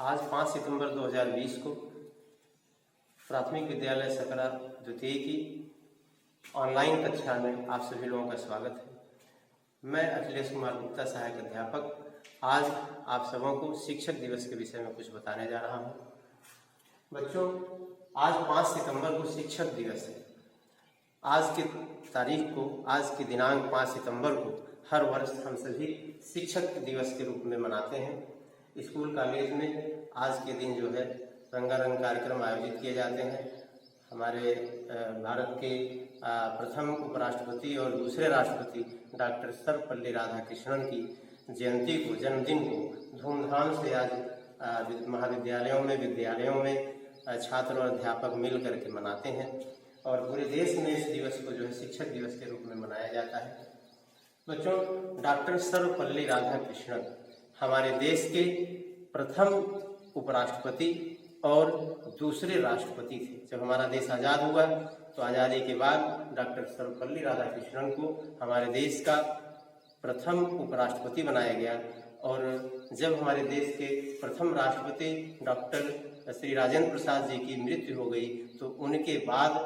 आज 5 सितंबर 2020 को प्राथमिक विद्यालय सकरा द्वितीय की ऑनलाइन कक्षा में आप सभी लोगों का स्वागत है। मैं अखिलेश कुमार गुप्ता, सहायक अध्यापक, आज आप सबों को शिक्षक दिवस के विषय में कुछ बताने जा रहा हूँ। बच्चों, आज 5 सितंबर को शिक्षक दिवस है। आज की तारीख को, आज की दिनांक 5 सितंबर को हर वर्ष हम सभी शिक्षक दिवस के रूप में मनाते हैं। स्कूल कॉलेज में आज के दिन जो है रंगारंग कार्यक्रम आयोजित किए जाते हैं। हमारे भारत के प्रथम उपराष्ट्रपति और दूसरे राष्ट्रपति डॉक्टर सर्वपल्ली राधाकृष्णन की जयंती को, जन्मदिन को धूमधाम से आज महाविद्यालयों में, विद्यालयों में छात्र और अध्यापक मिल करके मनाते हैं और पूरे देश में इस दिवस को जो है शिक्षक दिवस के रूप में मनाया जाता है। बच्चों, डॉक्टर सर्वपल्ली राधाकृष्णन हमारे देश के प्रथम उपराष्ट्रपति और दूसरे राष्ट्रपति थे। जब हमारा देश आज़ाद हुआ तो आज़ादी के बाद डॉक्टर सर्वपल्ली राधाकृष्णन को हमारे देश का प्रथम उपराष्ट्रपति बनाया गया और जब हमारे देश के प्रथम राष्ट्रपति डॉक्टर श्री राजेंद्र प्रसाद जी की मृत्यु हो गई तो उनके बाद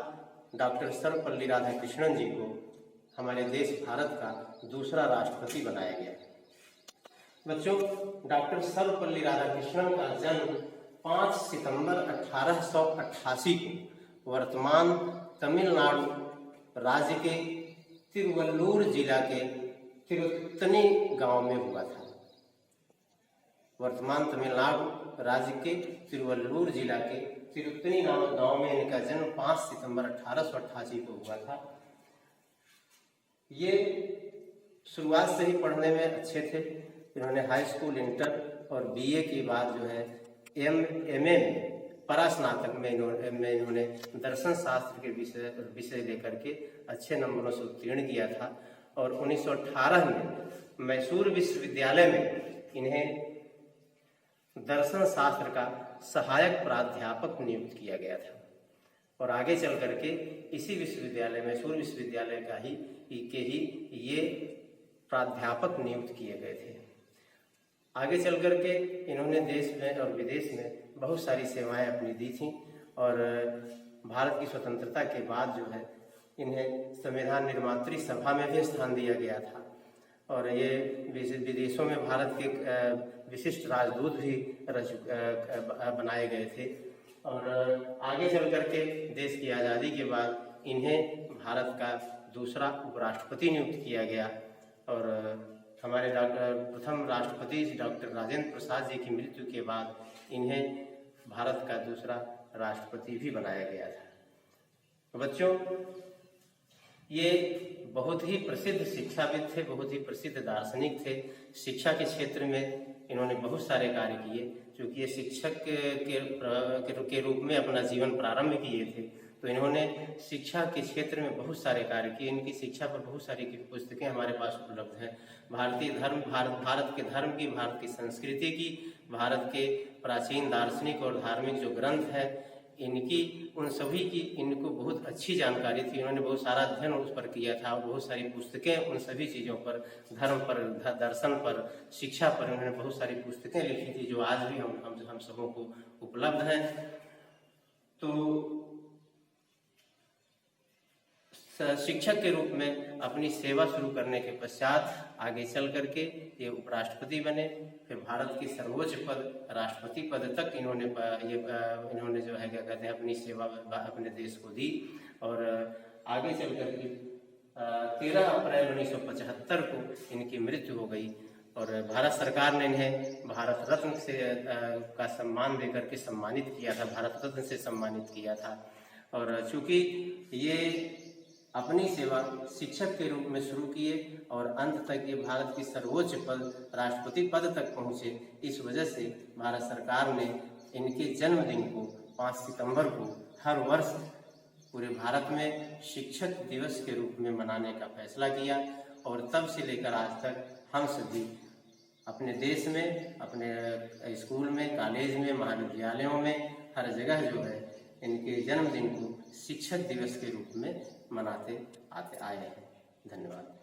डॉक्टर सर्वपल्ली राधाकृष्णन जी को हमारे देश भारत का दूसरा राष्ट्रपति बनाया गया। बच्चों, डॉक्टर सर्वपल्ली राधाकृष्णन का जन्म 5 सितंबर 1888 को वर्तमान तमिलनाडु राज्य के तिरुवल्लुर जिला के तिरुत्तनी गांव में हुआ था। वर्तमान तमिलनाडु राज्य के तिरुवल्लुर जिला के तिरुत्तनी गांव में इनका जन्म 5 सितंबर 1888 को हुआ था। ये शुरुआत से ही पढ़ने में अच्छे थे। इन्होंने हाई स्कूल, इंटर और बीए के बाद जो है एमए में परास्नातक में इन्होंने दर्शन शास्त्र के विषय लेकर के अच्छे नंबरों से उत्तीर्ण किया था और 1918 में मैसूर विश्वविद्यालय में इन्हें दर्शन शास्त्र का सहायक प्राध्यापक नियुक्त किया गया था और आगे चल करके इसी विश्वविद्यालय, मैसूर विश्वविद्यालय का ही ये प्राध्यापक नियुक्त किए गए थे। आगे चल करके इन्होंने देश में और विदेश में बहुत सारी सेवाएं अपनी दी थीं और भारत की स्वतंत्रता के बाद जो है इन्हें संविधान निर्मात्री सभा में भी स्थान दिया गया था और ये विदेशों में भारत के विशिष्ट राजदूत भी बनाए गए थे और आगे चल करके देश की आज़ादी के बाद इन्हें भारत का दूसरा उपराष्ट्रपति नियुक्त किया गया और हमारे प्रथम राष्ट्रपति डॉक्टर राजेंद्र प्रसाद जी की मृत्यु के बाद इन्हें भारत का दूसरा राष्ट्रपति भी बनाया गया था। बच्चों, ये बहुत ही प्रसिद्ध शिक्षाविद थे, बहुत ही प्रसिद्ध दार्शनिक थे। शिक्षा के क्षेत्र में इन्होंने बहुत सारे कार्य किए। क्योंकि ये शिक्षक के रूप में अपना जीवन प्रारंभ किए थे तो इन्होंने शिक्षा के क्षेत्र में बहुत सारे कार्य किए। इनकी शिक्षा पर बहुत सारी पुस्तकें हमारे पास उपलब्ध हैं। भारतीय धर्म, भारत के धर्म की, भारत की संस्कृति की, भारत के प्राचीन दार्शनिक और धार्मिक जो ग्रंथ हैं इनकी, उन सभी की इनको बहुत अच्छी जानकारी थी। इन्होंने बहुत सारा अध्ययन उस पर किया था और बहुत सारी पुस्तकें उन सभी चीज़ों पर, धर्म पर, दर्शन पर, शिक्षा पर उन्होंने बहुत सारी पुस्तकें लिखी थी जो आज भी हम सबों को उपलब्ध हैं। तो शिक्षक के रूप में अपनी सेवा शुरू करने के पश्चात आगे चल करके ये उपराष्ट्रपति बने। फिर भारत की सर्वोच्च पद, राष्ट्रपति पद तक इन्होंने जो है क्या कहते हैं अपनी सेवा अपने देश को दी और आगे चल करके 13 अप्रैल 1975 को इनकी मृत्यु हो गई और भारत सरकार ने इन्हें भारत रत्न से का सम्मान देकर के सम्मानित किया था, भारत रत्न से सम्मानित किया था। और चूंकि ये अपनी सेवा शिक्षक के रूप में शुरू किए और अंत तक ये भारत की सर्वोच्च पद, राष्ट्रपति पद तक पहुँचे, इस वजह से भारत सरकार ने इनके जन्मदिन को 5 सितंबर को हर वर्ष पूरे भारत में शिक्षक दिवस के रूप में मनाने का फैसला किया और तब से लेकर आज तक हम सभी अपने देश में, अपने स्कूल में, कॉलेज में, महाविद्यालयों में हर जगह जो है इनके जन्मदिन को शिक्षक दिवस के रूप में मनाते आए हैं। धन्यवाद।